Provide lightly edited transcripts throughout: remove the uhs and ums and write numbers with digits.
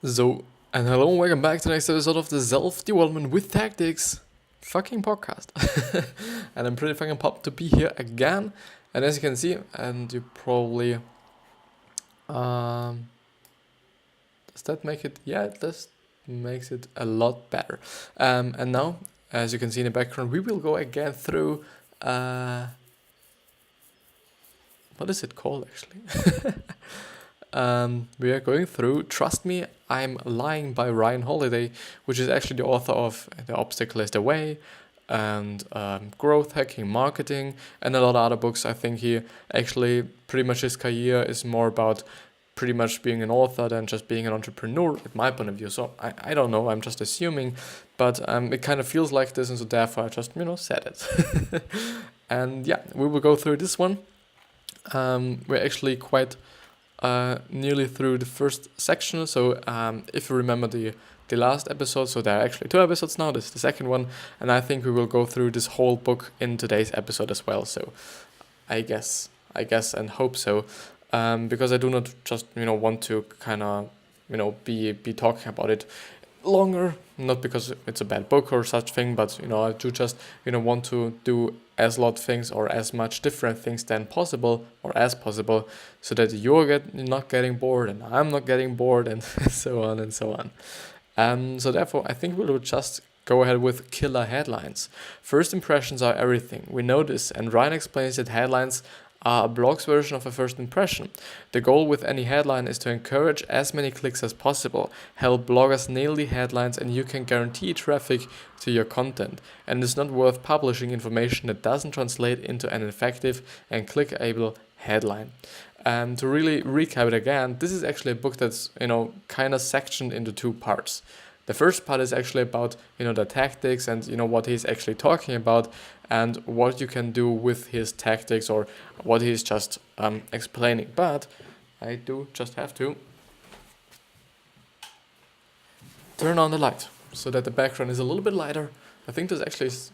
So, and hello and welcome back to the next episode of the Self-Development with Tactics fucking podcast. And I'm pretty fucking pumped to be here again. And as you can see, and you probably, does that make it? Yeah, it does makes it a lot better. And now, as you can see in the background, we will go again through, what is it called actually? We are going through Trust Me, I'm Lying by Ryan Holiday, which is actually the author of The Obstacle is the Way and Growth Hacking Marketing and a lot of other books. I think he actually pretty much his career is more about pretty much being an author than just being an entrepreneur, at my point of view. So I don't know, I'm just assuming, but it kind of feels like this, and so therefore I just, said it. And yeah, we will go through this one. We're actually quite nearly through the first section. So if you remember the last episode, so there are actually 2 episodes now, this is the second one, and I think we will go through this whole book in today's episode as well. So I guess and hope so, because I do not just want to kind of be talking about it longer, not because it's a bad book or such thing, but I do just want to do as lot of things or as much different things than possible or as possible, so that you're not getting bored and I'm not getting bored and so on and so on. So therefore I think we'll just go ahead with killer headlines. First impressions are everything. We know this, and Ryan explains that headlines are a blog's version of a first impression. The goal with any headline is to encourage as many clicks as possible, help bloggers nail the headlines, and you can guarantee traffic to your content. And it's not worth publishing information that doesn't translate into an effective and clickable headline. To really recap it again, this is actually a book that's kind of sectioned into 2 parts. The first part is actually about the tactics and what he's actually talking about and what you can do with his tactics or what he's just explaining. But I do just have to turn on the light so that the background is a little bit lighter. I think this actually is.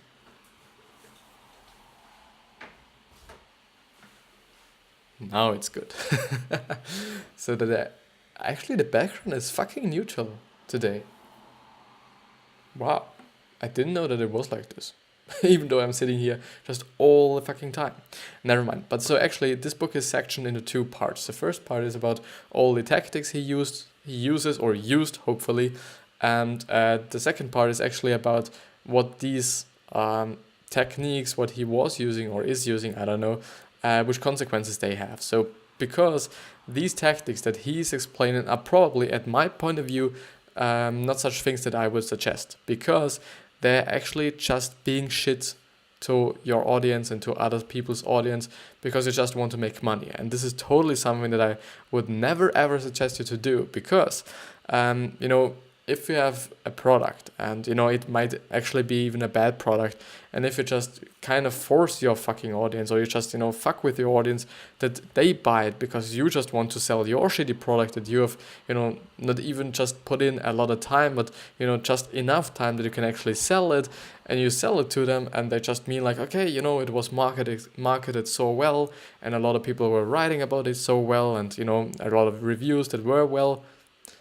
Now it's good. So that actually the background is fucking neutral today. Wow, I didn't know that it was like this. Even though I'm sitting here just all the fucking time. Never mind. But so actually this book is sectioned into 2 parts. The first part is about all the tactics he uses or used, hopefully. And the second part is actually about what these techniques, what he was using or is using, I don't know, which consequences they have. So because these tactics that he's explaining are probably, at my point of view, not such things that I would suggest, because they're actually just being shit to your audience and to other people's audience because you just want to make money. And this is totally something that I would never ever suggest you to do, because if you have a product and it might actually be even a bad product, and if you just kind of force your fucking audience, or you just fuck with your audience that they buy it because you just want to sell your shitty product that you have not even just put in a lot of time, but just enough time that you can actually sell it, and you sell it to them and they just mean like, okay, it was marketed so well and a lot of people were writing about it so well, and a lot of reviews that were well.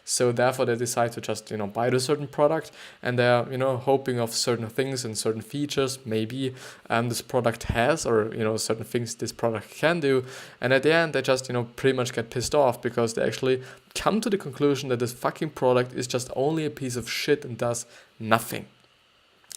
So therefore they decide to just, buy the certain product, and they're, hoping of certain things and certain features maybe this product has, or, certain things this product can do. And at the end, they just, pretty much get pissed off because they actually come to the conclusion that this fucking product is just only a piece of shit and does nothing.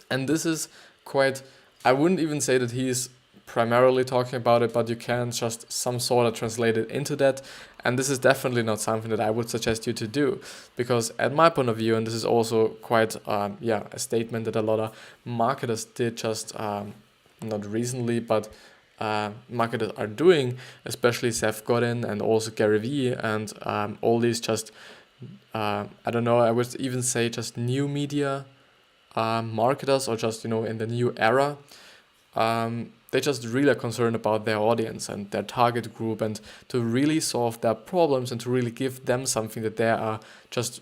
And this is quite, I wouldn't even say that he's primarily talking about it, but you can just some sort of translate it into that. And this is definitely not something that I would suggest you to do, because at my point of view, and this is also quite a statement that a lot of marketers did just not recently, but marketers are doing, especially Seth Godin and also Gary Vee and all these just I don't know, I would even say just new media marketers, or just in the new era. They just really are concerned about their audience and their target group, and to really solve their problems and to really give them something that they are just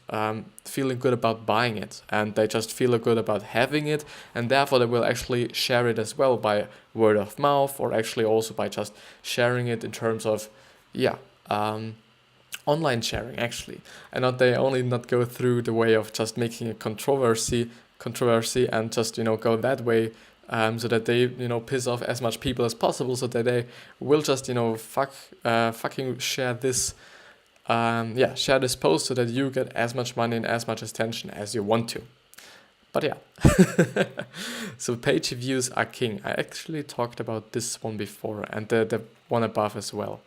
feeling good about buying it, and they just feel good about having it, and therefore they will actually share it as well by word of mouth, or actually also by just sharing it in terms of online sharing actually, and they only not go through the way of just making a controversy and just go that way, so that they piss off as much people as possible, so that they will just fucking share this share this post so that you get as much money and as much attention as you want to. But yeah, so page views are king. I actually talked about this one before, and the one above as well.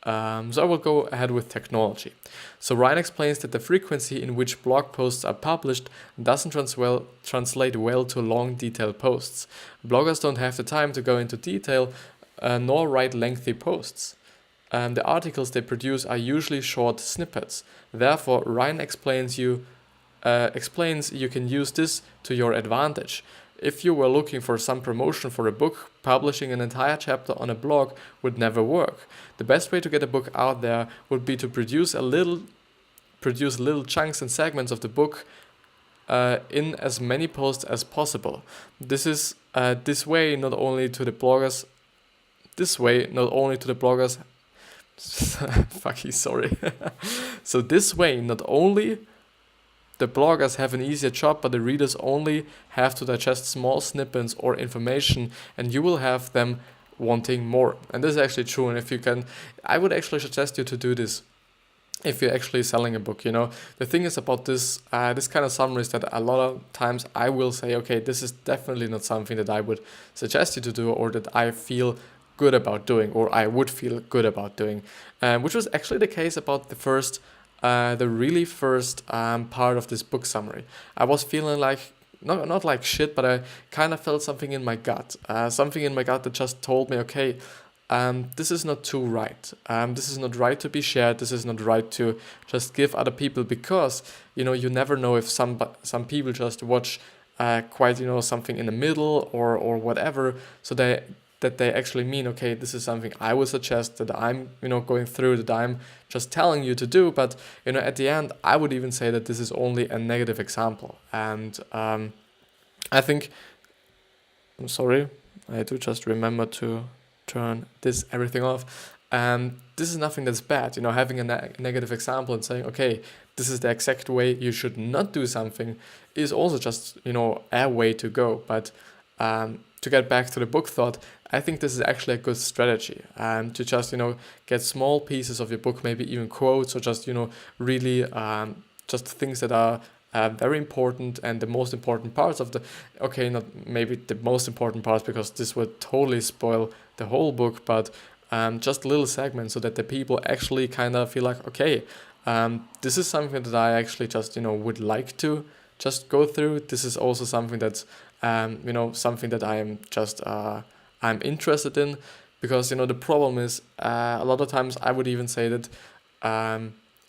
So I will go ahead with technology. So Ryan explains that the frequency in which blog posts are published doesn't translate well to long, detailed posts. Bloggers don't have the time to go into detail, nor write lengthy posts. The articles they produce are usually short snippets. Therefore, Ryan explains you can use this to your advantage. If you were looking for some promotion for a book, publishing an entire chapter on a blog would never work. The best way to get a book out there would be to produce little chunks and segments of the book in as many posts as possible. This way not only to the bloggers. Fucking sorry. So this way, not only the bloggers have an easier job, but the readers only have to digest small snippets or information, and you will have them wanting more. And this is actually true. And if you can, I would actually suggest you to do this if you're actually selling a book. The thing is about this kind of summaries that a lot of times I will say, okay, this is definitely not something that I would suggest you to do, or that I feel good about doing, or I would feel good about doing, which was actually the case about the really first part of this book summary. I was feeling like, not like shit, but I kind of felt something in my gut. Something in my gut that just told me, okay, this is not too right. This is not right to be shared. This is not right to just give other people, because, you never know if some people just watch quite, something in the middle or whatever, so that they actually mean, okay, this is something I would suggest, that I'm, going through, that I'm just telling you to do. But, at the end, I would even say that this is only a negative example. And I think, I'm sorry, I do just remember to turn everything off. This is nothing that's bad, having a negative example and saying, okay, this is the exact way you should not do something, is also just, a way to go. But to get back to the book thought, I think this is actually a good strategy, to just, get small pieces of your book, maybe even quotes, or just, really just things that are very important, and the most important parts of not maybe the most important parts, because this would totally spoil the whole book, but just little segments, so that the people actually kind of feel like, okay, this is something that I actually just, would like to just go through. This is also something that's, something that I am just, I'm interested in, because, the problem is, a lot of times I would even say that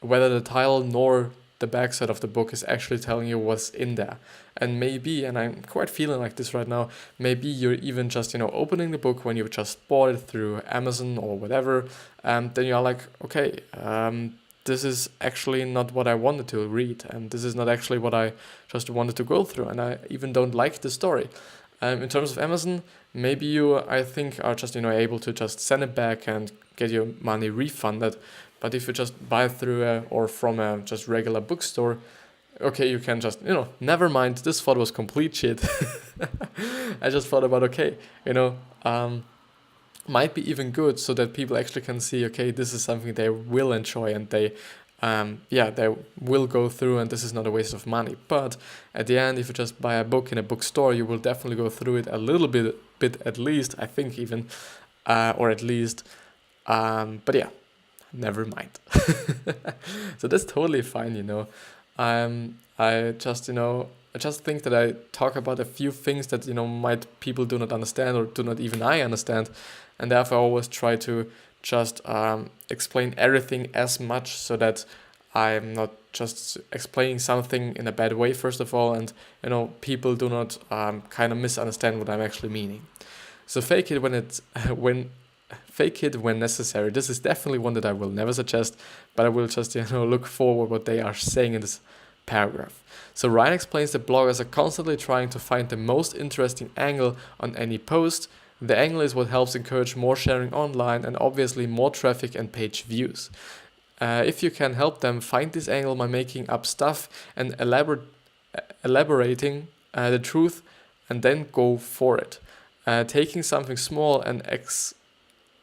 whether the title nor the backside of the book is actually telling you what's in there. And maybe, and I'm quite feeling like this right now, maybe you're even just, opening the book when you just bought it through Amazon or whatever, then you're like, okay, this is actually not what I wanted to read, and this is not actually what I just wanted to go through, and I even don't like the story. In terms of Amazon, maybe you, I think, are just, able to just send it back and get your money refunded. But if you just buy through or from a just regular bookstore, okay, you can just, never mind, this thought was complete shit. I just thought about, okay, might be even good, so that people actually can see, okay, this is something they will enjoy, and they will go through, and this is not a waste of money. But at the end, if you just buy a book in a bookstore, you will definitely go through it a little bit at least, I think even, or at least, but yeah, never mind. So that's totally fine, I just think that I talk about a few things that, might people do not understand, or do not even I understand, and therefore I always try to just explain everything as much, so that I'm not just explaining something in a bad way, first of all, and people do not kind of misunderstand what I'm actually meaning. So fake it when necessary. This is definitely one that I will never suggest, but I will just look forward what they are saying in this paragraph. So Ryan explains that bloggers are constantly trying to find the most interesting angle on any post. The angle is what helps encourage more sharing online, and obviously more traffic and page views. if you can help them find this angle by making up stuff and elaborating the truth, and then go for it. Taking something small and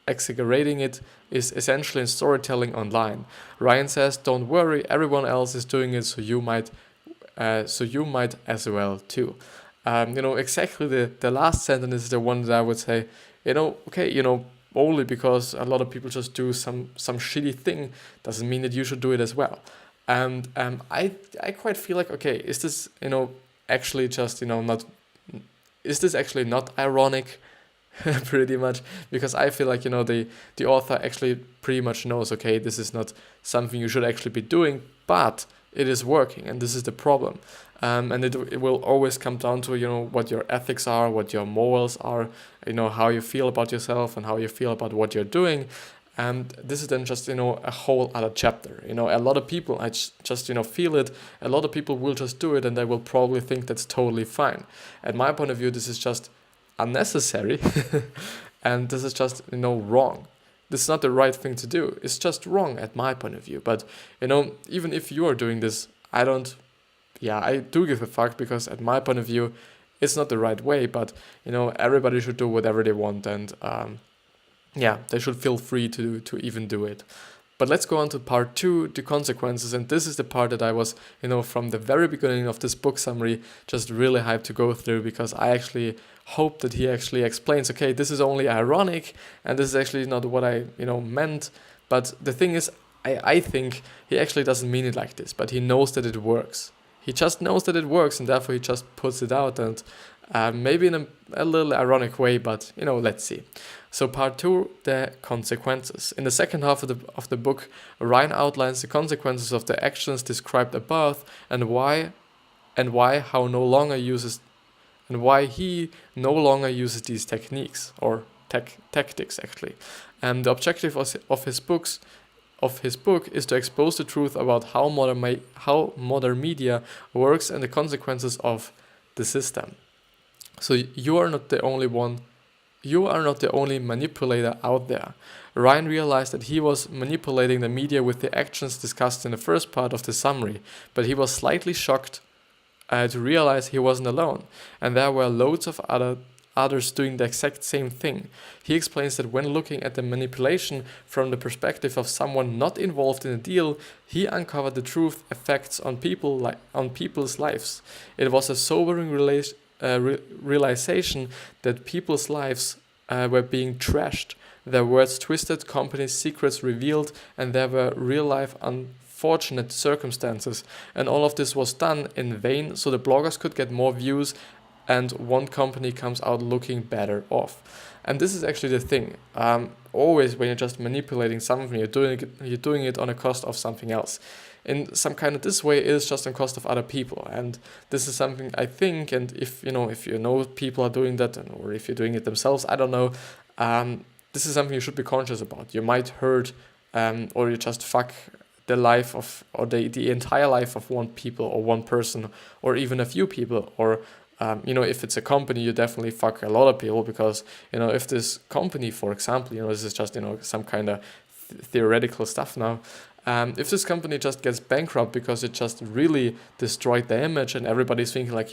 exaggerating it is essentially in storytelling online. Ryan says, "Don't worry, everyone else is doing it, so you might as well too." Exactly the last sentence is the one that I would say, only because a lot of people just do some shitty thing doesn't mean that you should do it as well. And I quite feel like, okay, is this actually just not? Is this actually not ironic? Pretty much, because I feel like the author actually pretty much knows, okay, this is not something you should actually be doing, but it is working, and this is the problem. And it will always come down to what your ethics are, what your morals are, how you feel about yourself and how you feel about what you're doing. And this is then just a whole other chapter. A lot of people I just feel it. A lot of people will just do it, and they will probably think that's totally fine. At my point of view, this is just unnecessary, and this is just wrong. This is not the right thing to do. It's just wrong at my point of view. But even if you are doing this, I do give a fuck, because at my point of view, it's not the right way. But everybody should do whatever they want, and they should feel free to even do it. But let's go on to part 2, the consequences. And this is the part that I was, from the very beginning of this book summary, just really hyped to go through, because I actually hope that he actually explains, okay, this is only ironic, and this is actually not what I, meant. But the thing is, I think he actually doesn't mean it like this, but he knows that it works. He just knows that it works, and therefore he just puts it out, and maybe in a little ironic way, but let's see. So part 2, the consequences. In the second half of the book, Ryan outlines the consequences of the actions described above, and why he no longer uses these techniques, or tactics actually. And the objective of his book is to expose the truth about how modern media works and the consequences of the system. So you are not the only manipulator out there. Ryan realized that he was manipulating the media with the actions discussed in the first part of the summary, but he was slightly shocked to realize he wasn't alone, and there were loads of others doing the exact same thing. He explains that when looking at the manipulation from the perspective of someone not involved in a deal, he uncovered the true effects on people's lives. It was a sobering realization that people's lives were being trashed, their words twisted, companies' secrets revealed, and there were real-life unfortunate circumstances. And all of this was done in vain, so the bloggers could get more views, and one company comes out looking better off. And this is actually the thing. Always when you're just manipulating something, you're doing it on the cost of something else. In some kind of this way, it is just on cost of other people. And this is something I think, and if people are doing that, or if you're doing it themselves, I don't know. This is something you should be conscious about. You might hurt, or you just fuck the life of, or the entire life of one people or one person, or even a few people, or if it's a company, you definitely fuck a lot of people, because if this company, for example, this is just some kind of theoretical stuff now. If this company just gets bankrupt because it just really destroyed their image, and everybody's thinking like,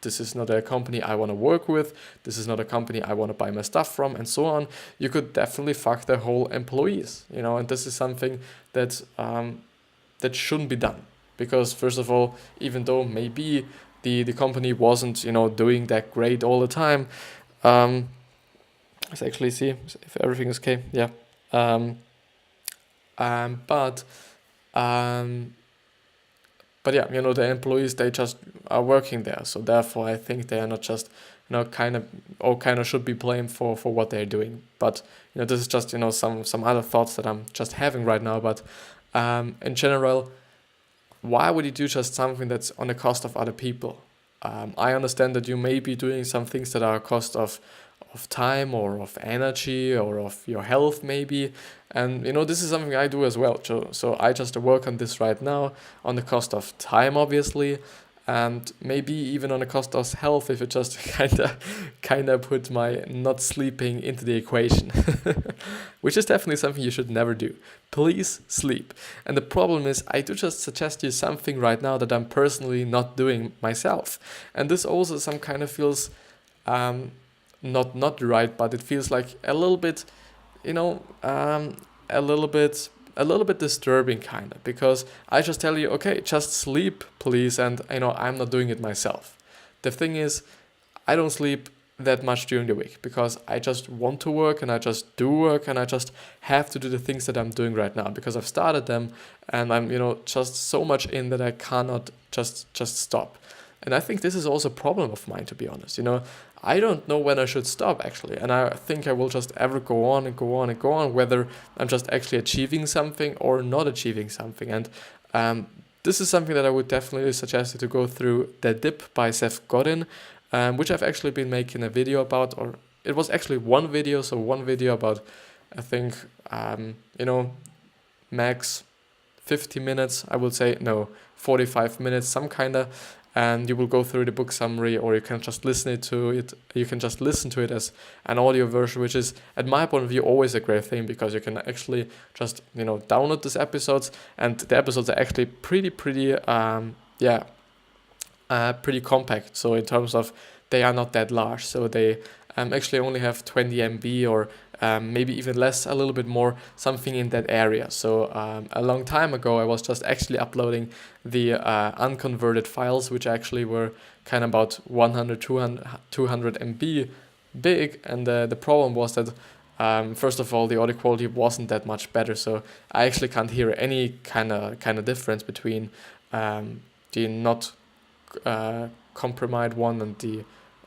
this is not a company I want to work with, this is not a company I want to buy my stuff from, and so on, you could definitely fuck their whole employees, and this is something that that shouldn't be done. Because first of all, even though maybe the company wasn't, doing that great all the time, let's actually see if everything is okay. Yeah. But yeah, the employees, they just are working there. So therefore, I think they are not just, kind of should be blamed for what they're doing. But, this is just, some other thoughts that I'm just having right now. But in general, why would you do just something that's on the cost of other people? I understand that you may be doing some things that are a cost of time, or of energy, or of your health maybe. And this is something I do as well. So I just work on this right now on the cost of time, obviously, and maybe even on the cost of health if you just kind of put my not sleeping into the equation, which is definitely something you should never do. Please sleep. And the problem is, I do just suggest you something right now that I'm personally not doing myself, and this also some kind of feels not right, but it feels like a little bit, a little bit disturbing kind of, because I just tell you, okay, just sleep please, and I'm not doing it myself. The thing is, I don't sleep that much during the week because I just want to work and I just do work and I just have to do the things that I'm doing right now because I've started them, and I'm just so much in that I cannot just stop. And I think this is also a problem of mine, to be honest. I don't know when I should stop, actually. And I think I will just ever go on and go on and go on, whether I'm just actually achieving something or not achieving something. And this is something that I would definitely suggest you to go through The Dip by Seth Godin, which I've actually been making a video about, or it was actually one video about, I think, max 50 minutes, I would say, no, 45 minutes, some kind of, and you will go through the book summary, or you can just listen to it as an audio version, which is, at my point of view, always a great thing, because you can actually just download these episodes, and the episodes are actually pretty compact. So in terms of, they are not that large, so they actually only have 20 MB or maybe even less, a little bit more, something in that area. So a long time ago, I was just actually uploading the unconverted files, which actually were kind of about 100, 200 MB big. And the problem was that, first of all, the audio quality wasn't that much better. So I actually can't hear any kind of difference between the not compromised one and the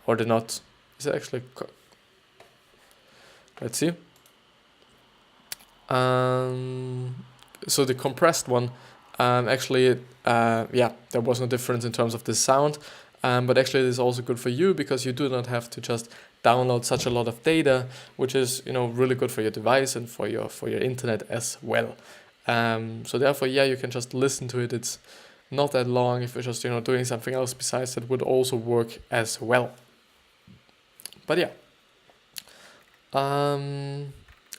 not. Is it actually? Let's see. So the compressed one, actually, there was no difference in terms of the sound, but actually it is also good for you, because you do not have to just download such a lot of data, which is really good for your device and for your internet as well. So therefore, you can just listen to it. It's not that long. If you're just doing something else besides that, would also work as well. But yeah.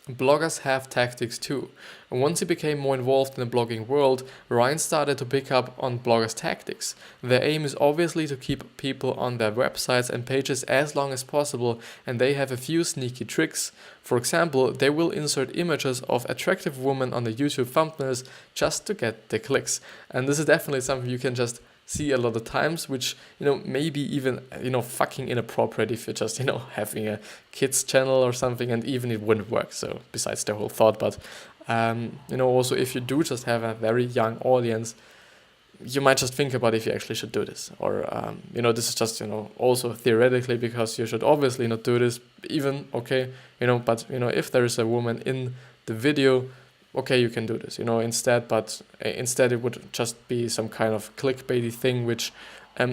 Bloggers have tactics too. And once he became more involved in the blogging world, Ryan started to pick up on bloggers' tactics. Their aim is obviously to keep people on their websites and pages as long as possible, and they have a few sneaky tricks. For example, they will insert images of attractive women on the YouTube thumbnails just to get the clicks. And this is definitely something you can just see a lot of times, which maybe even fucking inappropriate if you're just having a kids channel or something, and even it wouldn't work. So besides the whole thought, but also if you do just have a very young audience, you might just think about if you actually should do this, or this is just also theoretically, because you should obviously not do this, even but if there is a woman in the video, okay, you can do this, instead, but instead it would just be some kind of clickbaity thing, which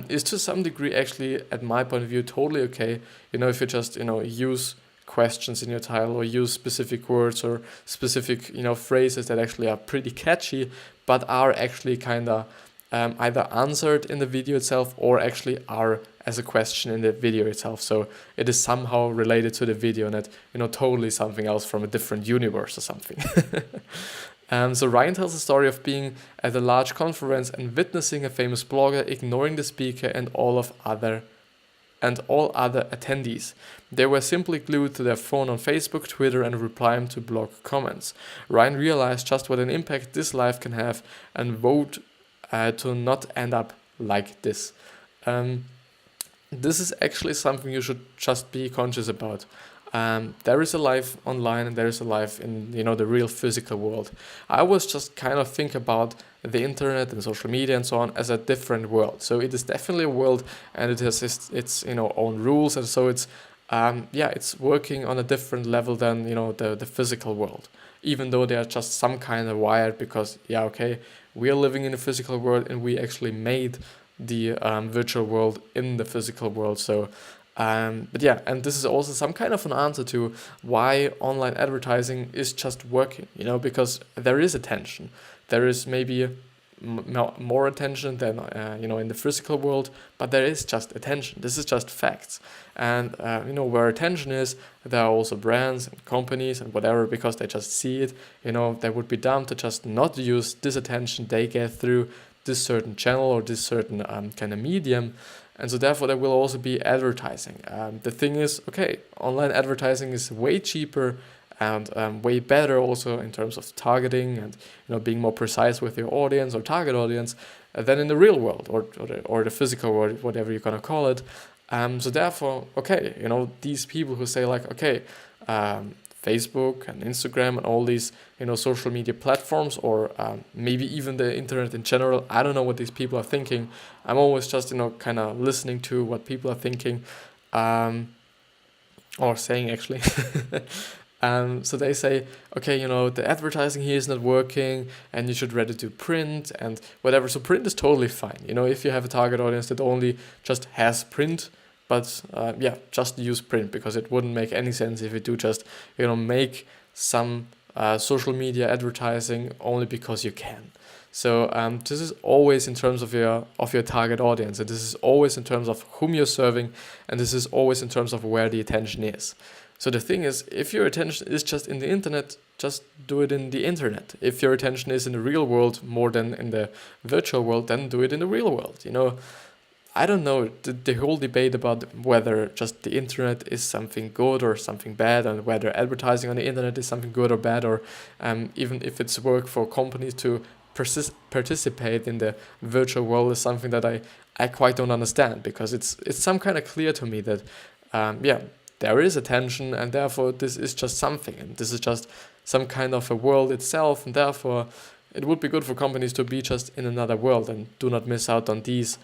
is to some degree actually, at my point of view, totally okay, if you just, use questions in your title, or use specific words or specific, phrases that actually are pretty catchy, but are actually kind of either answered in the video itself, or actually are as a question in the video itself. So it is somehow related to the video, and that, totally something else from a different universe or something. So Ryan tells the story of being at a large conference and witnessing a famous blogger ignoring the speaker and all other attendees. They were simply glued to their phone on Facebook, Twitter, and replying to blog comments. Ryan realized just what an impact this life can have, and vowed to not end up like this. This is actually something you should just be conscious about. There is a life online, and there is a life in the real physical world. I always just kind of think about the internet and social media and so on as a different world. So it is definitely a world, and it has its own rules, and so it's it's working on a different level than the physical world. Even though they are just some kind of wired, because we are living in a physical world, and we actually made the virtual world in the physical world. So and this is also some kind of an answer to why online advertising is just working, because there is attention. There is maybe more attention than in the physical world, but there is just attention. This is just facts. And where attention is, there are also brands and companies and whatever, because they just see it. They would be dumb to just not use this attention they get through this certain channel or this certain kind of medium. And so therefore there will also be advertising. The thing is, okay, online advertising is way cheaper and way better also in terms of targeting and being more precise with your audience or target audience than in the real world or the physical world, whatever you're gonna call it. So therefore, okay, these people who say like, okay, Facebook and Instagram and all these social media platforms, or maybe even the internet in general, I don't know what these people are thinking. I'm always just kind of listening to what people are thinking or saying actually. So they say, okay, the advertising here is not working and you should rather do print and whatever. So print is totally fine. If you have a target audience that only just has print, but just use print, because it wouldn't make any sense if you do just, make some social media advertising only because you can. So this is always in terms of your target audience, and this is always in terms of whom you're serving, and this is always in terms of where the attention is. So the thing is, if your attention is just in the internet, just do it in the internet. If your attention is in the real world more than in the virtual world, then do it in the real world. I don't know, the whole debate about whether just the internet is something good or something bad, and whether advertising on the internet is something good or bad, or even if it's work for companies to participate in the virtual world, is something that I quite don't understand, because it's some kind of clear to me that there is attention, and therefore this is just something, and this is just some kind of a world itself, and therefore it would be good for companies to be just in another world and do not miss out on these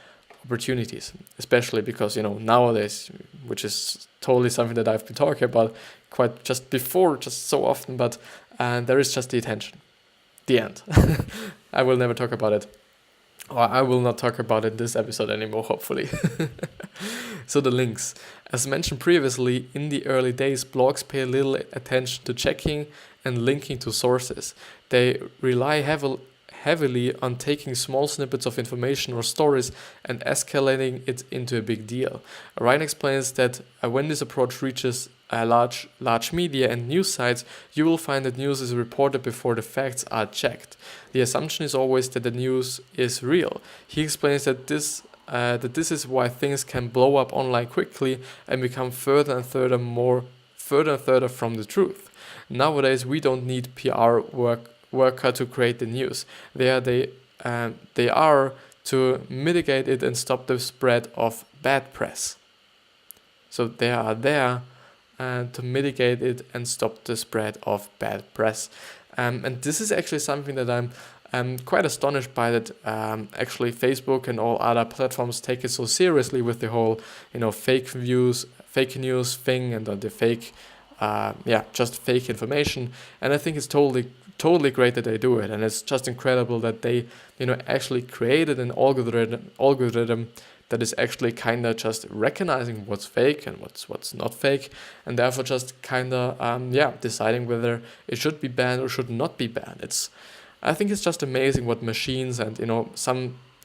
opportunities, especially because nowadays, which is totally something that I've been talking about quite just before, just so often, but there is just the attention. The end. I will never talk about it, or I will not talk about it this episode anymore, hopefully. So the links. As mentioned previously, in the early days, blogs pay little attention to checking and linking to sources. They rely heavily on taking small snippets of information or stories and escalating it into a big deal. Ryan explains that when this approach reaches large media and news sites, you will find that news is reported before the facts are checked. The assumption is always that the news is real. He explains that this is why things can blow up online quickly and become further and further from the truth. Nowadays, we don't need PR worker to create the news. They are to mitigate it and stop the spread of bad press. So they are there to mitigate it and stop the spread of bad press. And this is actually something that I'm quite astonished by, that actually Facebook and all other platforms take it so seriously with the whole fake news thing, and the fake just fake information. And I think it's totally great that they do it, and it's just incredible that they actually created an algorithm that is actually kind of just recognizing what's fake and what's not fake, and therefore just kind of deciding whether it should be banned or should not be banned. I think it's just amazing what machines and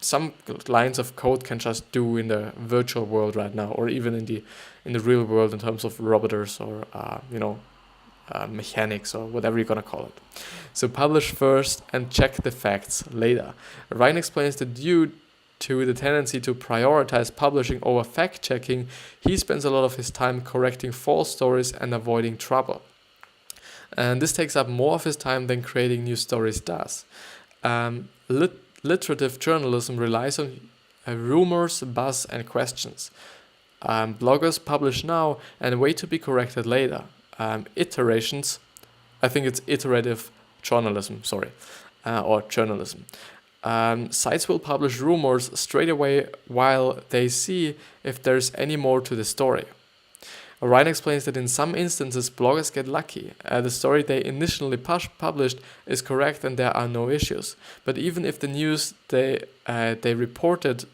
some lines of code can just do in the virtual world right now, or even in the real world in terms of robots or mechanics or whatever you're gonna call it. So publish first and check the facts later. Ryan explains that due to the tendency to prioritize publishing over fact-checking, he spends a lot of his time correcting false stories and avoiding trouble. And this takes up more of his time than creating new stories does. Literative journalism relies on rumors, buzz, and questions. Bloggers publish now and wait to be corrected later. Iterations, I think it's iterative journalism, or journalism. Sites will publish rumors straight away while they see if there's any more to the story. Ryan explains that in some instances bloggers get lucky. The story they initially published is correct and there are no issues. But even if the news they reported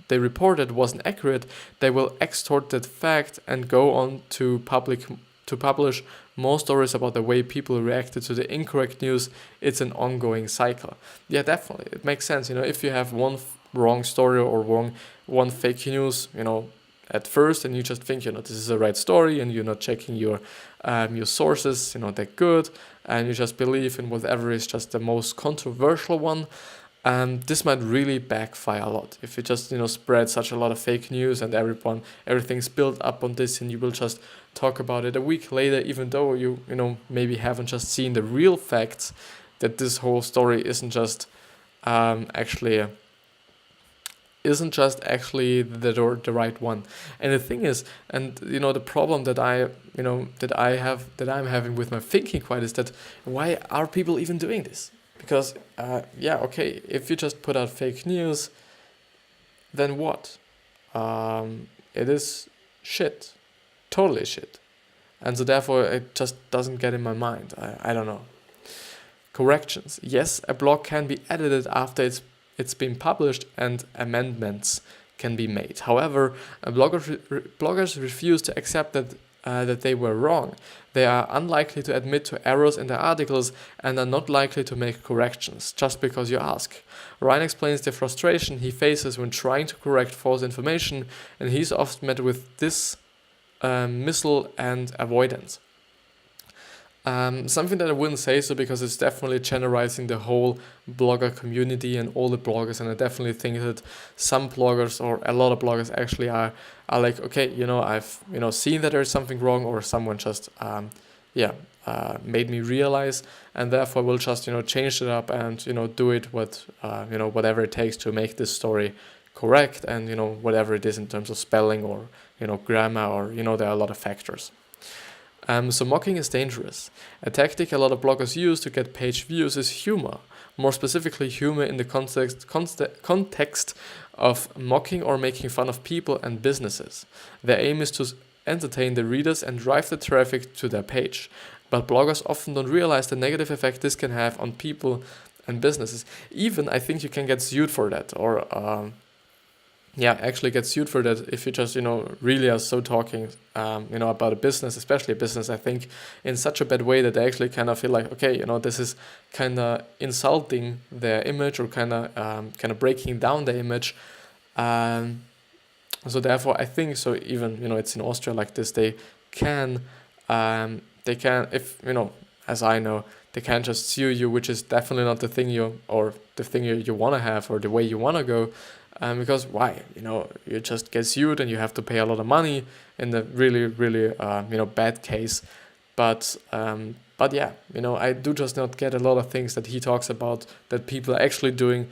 wasn't accurate, they will extort that fact and go on to publish more stories about the way people reacted to the incorrect news. It's an ongoing cycle. Yeah, definitely. It makes sense. If you have one wrong story or one fake news, at first, and you just think, this is the right story, and you're not checking your sources, they're good, and you just believe in whatever is just the most controversial one. This might really backfire a lot if you just spread such a lot of fake news and everything's built up on this, and you will just talk about it a week later, even though you maybe haven't just seen the real facts that this whole story isn't just actually the right one. And the thing is, and the problem that I'm having with my thinking quite is that why are people even doing this? Because if you just put out fake news, then what? It is shit, totally shit, and so therefore it just doesn't get in my mind. I don't know. Corrections. Yes, a blog can be edited after it's been published, and amendments can be made. However, bloggers refuse to accept that they were wrong. They are unlikely to admit to errors in their articles and are not likely to make corrections just because you ask. Ryan explains the frustration he faces when trying to correct false information, and he's often met with dismissal and avoidance. Something that I wouldn't say so, because it's definitely generalizing the whole blogger community and all the bloggers, and I definitely think that some bloggers or a lot of bloggers actually are like, okay, I've seen that there's something wrong, or someone just made me realize, and therefore will just change it up and do it whatever it takes to make this story correct, and whatever it is in terms of spelling or grammar, or there are a lot of factors. So mocking is dangerous. A tactic a lot of bloggers use to get page views is humor. More specifically, humor in the context of mocking or making fun of people and businesses. Their aim is to entertain the readers and drive the traffic to their page. But bloggers often don't realize the negative effect this can have on people and businesses. Even, I think you can get sued for that, or actually get sued for that if you just, really are so talking, about a business, especially a business, I think, in such a bad way that they actually kind of feel like, okay, this is kind of insulting their image, or kind of breaking down their image. So therefore, I think, so even, it's in Austria like this, they can, if, as I know, they can't just sue you, which is definitely not the thing you want to have, or the way you want to go. Because why? You just get sued and you have to pay a lot of money in the really, really, bad case. But yeah, I do just not get a lot of things that he talks about that people are actually doing,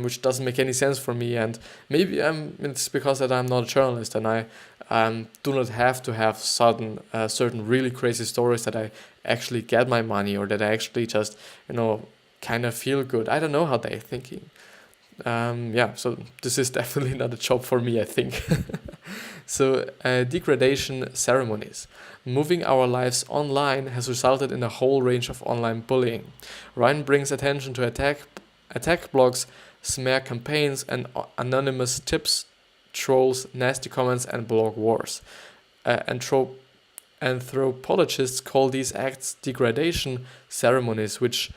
which doesn't make any sense for me. And maybe it's because that I'm not a journalist, and I do not have to have certain really crazy stories that I actually get my money, or that I actually just, kind of feel good. I don't know how they're thinking. So this is definitely not a job for me, I think. So degradation ceremonies. Moving our lives online has resulted in a whole range of online bullying. Ryan brings attention to attack blogs, smear campaigns, and anonymous tips, trolls, nasty comments, and blog wars. Anthropologists call these acts degradation ceremonies, which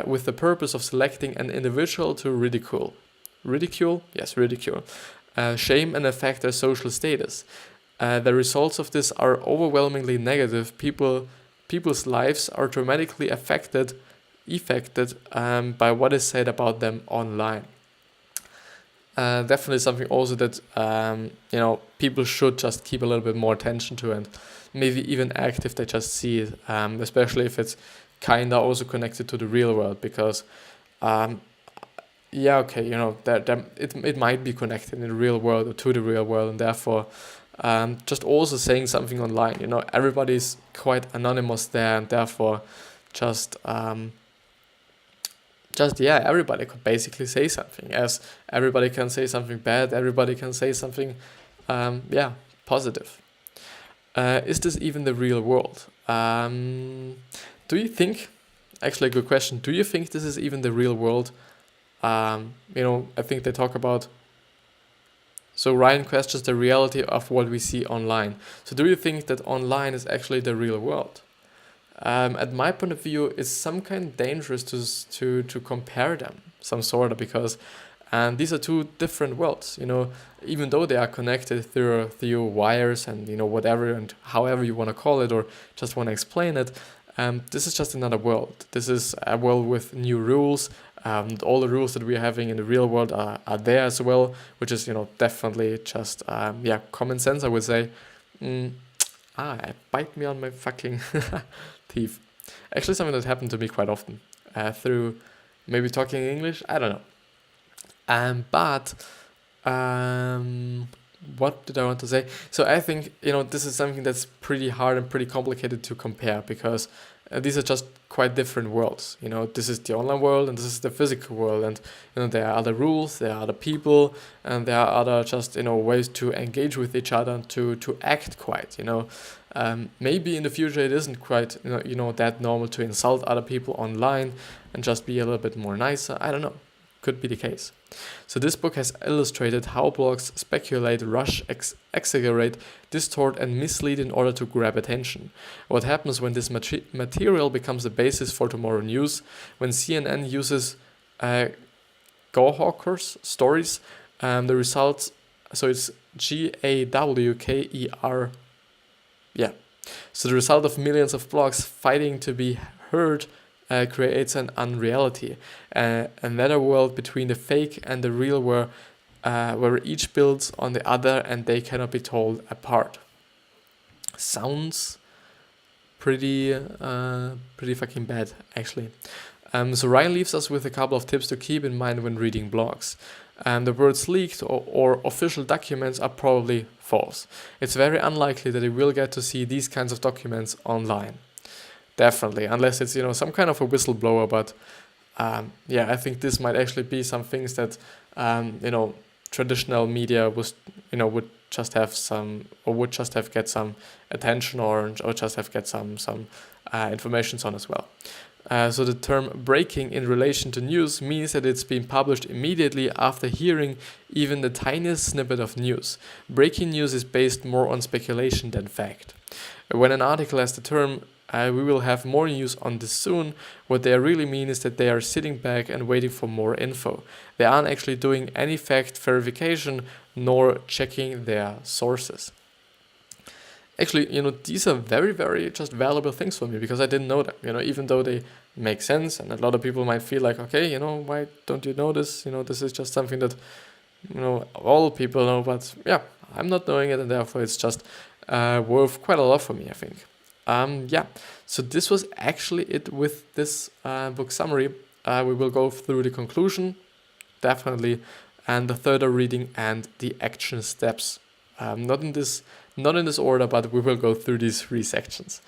with the purpose of selecting an individual to ridicule. Ridicule? Yes, ridicule. Shame and affect their social status. The results of this are overwhelmingly negative. People's lives are dramatically affected by what is said about them online. Definitely something also that people should just keep a little bit more attention to, and maybe even act if they just see it, especially if it's kinda also connected to the real world, because it might be connected in the real world, or to the real world, and therefore just also saying something online, everybody's quite anonymous there, and therefore everybody could basically say something, as everybody can say something bad, everybody can say something positive. Is this even the real world? Do you think, actually a good question, do you think this is even the real world? I think they talk about, so Ryan questions the reality of what we see online. So do you think that online is actually the real world? at my point of view, it's some kind dangerous to compare them, some sort of, because and these are two different worlds, even though they are connected through wires and whatever and however you want to call it or just want to explain it. This is just another world. This is a world with new rules. All the rules that we're having in the real world are there as well, which is definitely just common sense, I would say. It bite me on my fucking teeth. Actually, something that happened to me quite often through maybe talking English. I don't know. But what did I want to say? So I think this is something that's pretty hard and pretty complicated to compare, because these are just quite different worlds. This is the online world and this is the physical world, and there are other rules, there are other people, and there are other just ways to engage with each other, to act quite. Maybe in the future it isn't quite that normal to insult other people online and just be a little bit more nicer. I don't know. Could be the case. So this book has illustrated how blogs speculate, rush, exaggerate, distort and mislead in order to grab attention. What happens when this material becomes the basis for tomorrow news, when CNN uses Gawker stories, the results, so it's Gawker, so the result of millions of blogs fighting to be heard creates an unreality, another world between the fake and the real, where each builds on the other and they cannot be told apart. Sounds pretty fucking bad, actually. So Ryan leaves us with a couple of tips to keep in mind when reading blogs. The words leaked or official documents are probably false. It's very unlikely that you will get to see these kinds of documents online. Definitely, unless it's some kind of a whistleblower. But I think this might actually be some things that traditional media would just have get some attention or just have get some information on as well. So the term breaking in relation to news means that it's been published immediately after hearing even the tiniest snippet of news. Breaking news is based more on speculation than fact. When an article has the term we will have more news on this soon, what they really mean is that they are sitting back and waiting for more info. They aren't actually doing any fact verification nor checking their sources. Actually, these are very, very just valuable things for me, because I didn't know them, even though they make sense, and a lot of people might feel like, okay, why don't you know this? This is just something that, all people know, but yeah, I'm not knowing it, and therefore it's just worth quite a lot for me, I think. So this was actually it with this book summary. We will go through the conclusion, definitely, and the further reading and the action steps. Not in this order, but we will go through these 3 sections.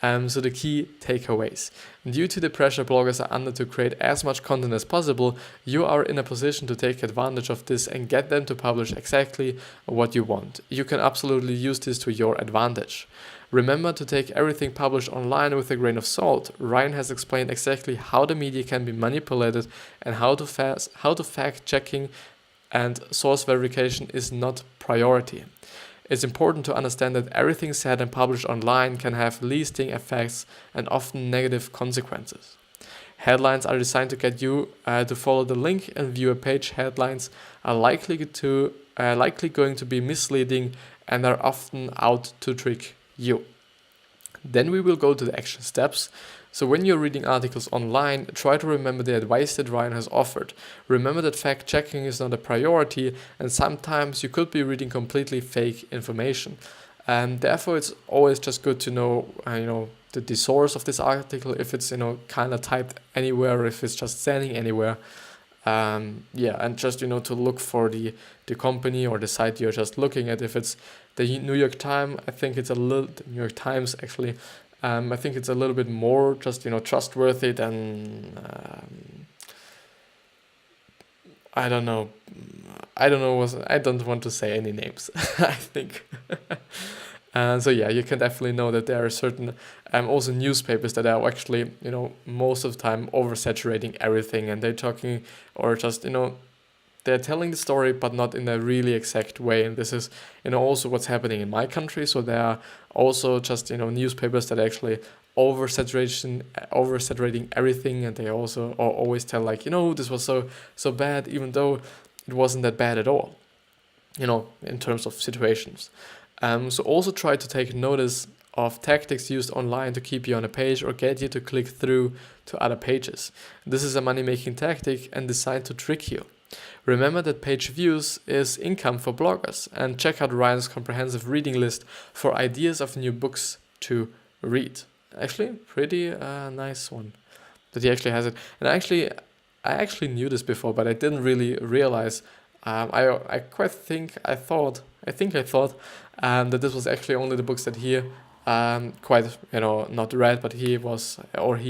So the key takeaways. Due to the pressure bloggers are under to create as much content as possible, you are in a position to take advantage of this and get them to publish exactly what you want. You can absolutely use this to your advantage. Remember to take everything published online with a grain of salt. Ryan has explained exactly how the media can be manipulated and how to fact checking and source verification is not priority. It's important to understand that everything said and published online can have lasting effects and often negative consequences. Headlines are designed to get you to follow the link and view a page. Headlines are likely going to be misleading and are often out to trick you. Then we will go to the action steps. So when you're reading articles online, try to remember the advice that Ryan has offered. Remember that fact checking is not a priority, and sometimes you could be reading completely fake information. And therefore it's always just good to know the source of this article, if it's kind of typed anywhere, if it's just standing anywhere. And just to look for the company or the site you're just looking at. If it's the New York Times, I think it's New York Times actually. I think it's a little bit more just trustworthy than I don't know. I don't want to say any names. I think. So you can definitely know that there are certain also newspapers that are actually most of the time oversaturating everything, and they're talking or just they're telling the story but not in a really exact way. And this is also what's happening in my country. So there are also just newspapers that actually oversaturating everything, and they also always tell like, this was so bad, even though it wasn't that bad at all, in terms of situations. So also try to take notice of tactics used online to keep you on a page or get you to click through to other pages. This is a money-making tactic and designed to trick you. Remember that page views is income for bloggers, and check out Ryan's comprehensive reading list for ideas of new books to read. Actually, pretty nice one that he actually has it. And I actually knew this before, but I didn't really realize. I thought that this was actually only the books that he not read, but he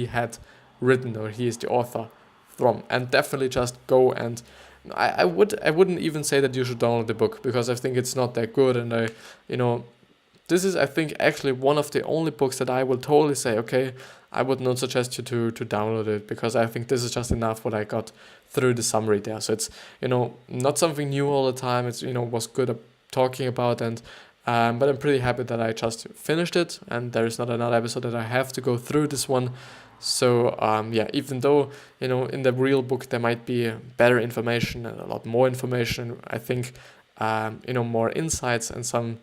had written, or he is the author from. And definitely just go and I wouldn't even say that you should download the book, because I think it's not that good, and this is, I think, actually one of the only books that I will totally say, okay, I would not suggest you to download it, because I think this is just enough what I got through the summary there. So it's, not something new all the time. It's, was good at talking about, and but I'm pretty happy that I just finished it, and there is not another episode that I have to go through this one. So even though, in the real book there might be better information and a lot more information, I think, more insights and some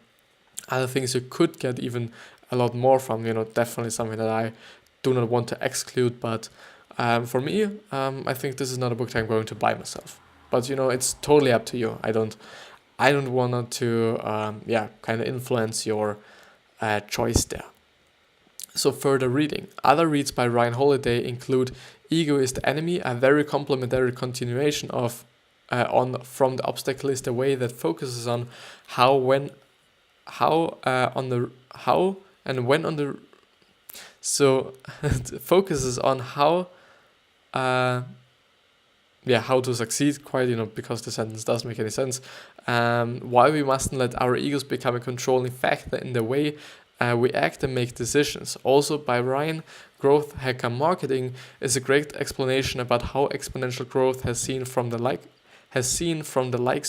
other things you could get even a lot more from, definitely something that I do not want to exclude. But for me, I think this is not a book that I'm going to buy myself. But, it's totally up to you. I don't want to, kind of influence your choice there. So further reading. Other reads by Ryan Holiday include Ego is the Enemy, a very complimentary continuation of From the Obstacle is the Way, that focuses on how to succeed, quite, because the sentence doesn't make any sense. Why we mustn't let our egos become a controlling factor in the way we act and make decisions. Also by Ryan, Growth Hacker Marketing is a great explanation about how exponential growth has seen from the likes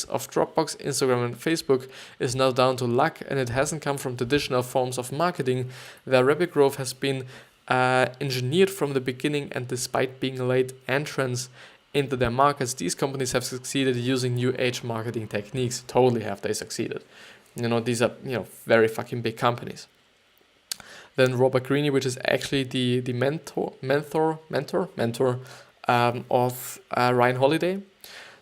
of Dropbox, Instagram, and Facebook is now down to luck, and it hasn't come from traditional forms of marketing. Their rapid growth has been engineered from the beginning, and despite being late entrants into their markets, these companies have succeeded using new age marketing techniques. Totally have they succeeded. These are, very fucking big companies. Then Robert Greene, which is actually the mentor of Ryan Holiday.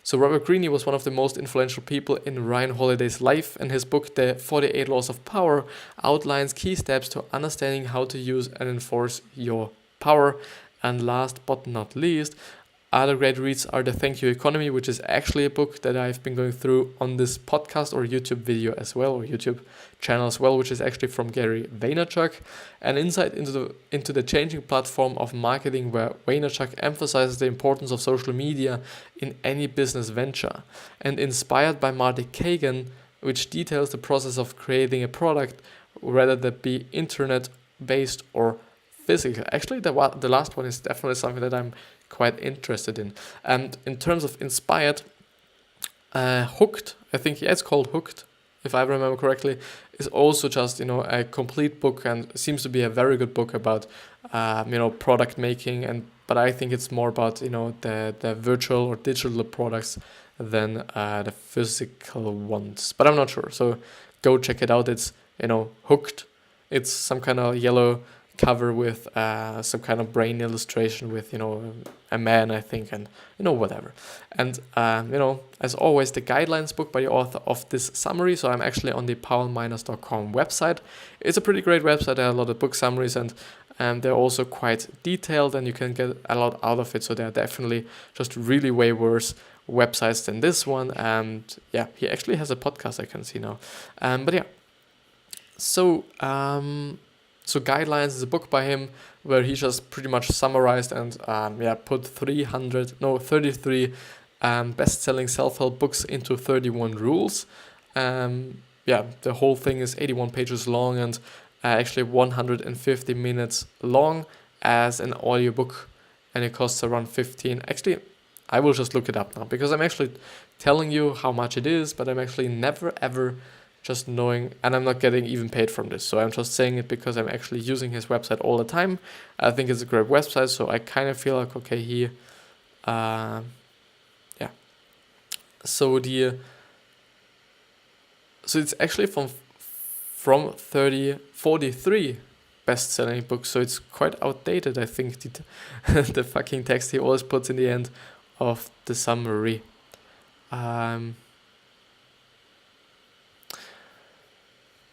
So Robert Greene was one of the most influential people in Ryan Holiday's life, and his book, The 48 Laws of Power, outlines key steps to understanding how to use and enforce your power. And last but not least, other great reads are The Thank You Economy, which is actually a book that I've been going through on this podcast or YouTube video as well, or YouTube channel as well, which is actually from Gary Vaynerchuk, an insight into the changing platform of marketing, where Vaynerchuk emphasizes the importance of social media in any business venture, and Inspired by Marty Kagan, which details the process of creating a product, whether that be internet-based or physical. Actually, the last one is definitely something that I'm quite interested in. And in terms of Inspired, Hooked, I think, it's called Hooked, if I remember correctly, is also just, a complete book, and seems to be a very good book about, product making, but I think it's more about, the virtual or digital products than the physical ones, but I'm not sure. So go check it out. It's, Hooked. It's some kind of yellow cover with some kind of brain illustration with, a man, I think, and, whatever. And, as always, the guidelines book by the author of this summary. So I'm actually on the powellminers.com website. It's a pretty great website. There are a lot of book summaries, and they're also quite detailed, and you can get a lot out of it. So they're definitely just really way worse websites than this one. And yeah, he actually has a podcast, I can see now. But yeah, so Guidelines is a book by him where he just pretty much summarized and put 33 best-selling self-help books into 31 rules. The whole thing is 81 pages long and actually 150 minutes long as an audiobook, and it costs around 15. Actually, I will just look it up now, because I'm actually telling you how much it is, but I'm actually never ever just knowing, and I'm not getting even paid from this. So I'm just saying it because I'm actually using his website all the time. I think it's a great website, so I kind of feel like, okay, he, yeah. So so it's actually from 43 best-selling books, so it's quite outdated, I think, the fucking text he always puts in the end of the summary.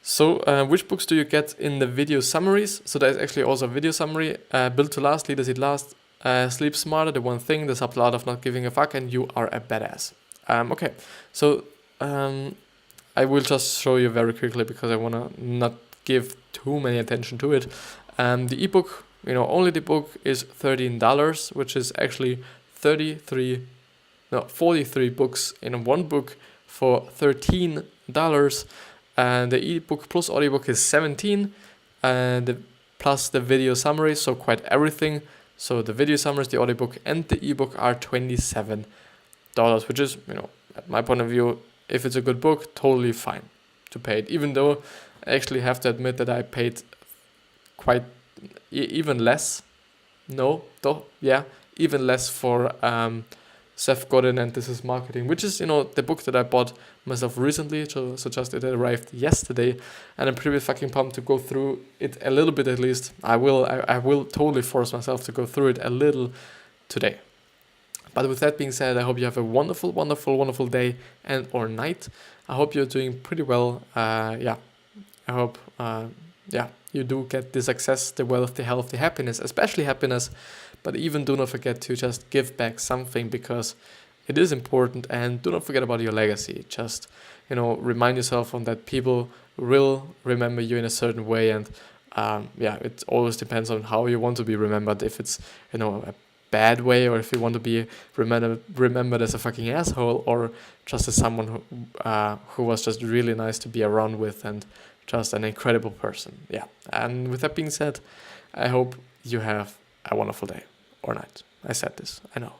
So which books do you get in the video summaries? So there's actually also a video summary. Build to Last, Leaders Eat Last, Sleep Smarter, The One Thing, The Subtle Art of Not Giving a Fuck, and You Are a Badass. Okay, so I will just show you very quickly because I want to not give too many attention to it. The ebook, only the book is $13, which is actually 43 books in one book for $13. And the ebook plus audiobook is $17, and plus the video summary, so quite everything. So the video summaries, the audiobook, and the ebook are $27, which is, at my point of view, if it's a good book, totally fine to pay it. Even though I actually have to admit that I paid quite even less. Even less for Seth Godin and This Is Marketing, which is the book that I bought myself recently. So just it arrived yesterday, and I'm pretty fucking pumped to go through it a little bit at least. I will totally force myself to go through it a little today. But with that being said, I hope you have a wonderful, wonderful, wonderful day and or night. I hope you're doing pretty well. I hope you do get the success, the wealth, the health, the happiness, especially happiness. But even do not forget to just give back something, because it is important. And do not forget about your legacy. Just, remind yourself on that people will remember you in a certain way. And it always depends on how you want to be remembered. If it's, a bad way, or if you want to be remembered as a fucking asshole, or just as someone who was just really nice to be around with and just an incredible person. Yeah. And with that being said, I hope you have a wonderful day or night. I said this, I know.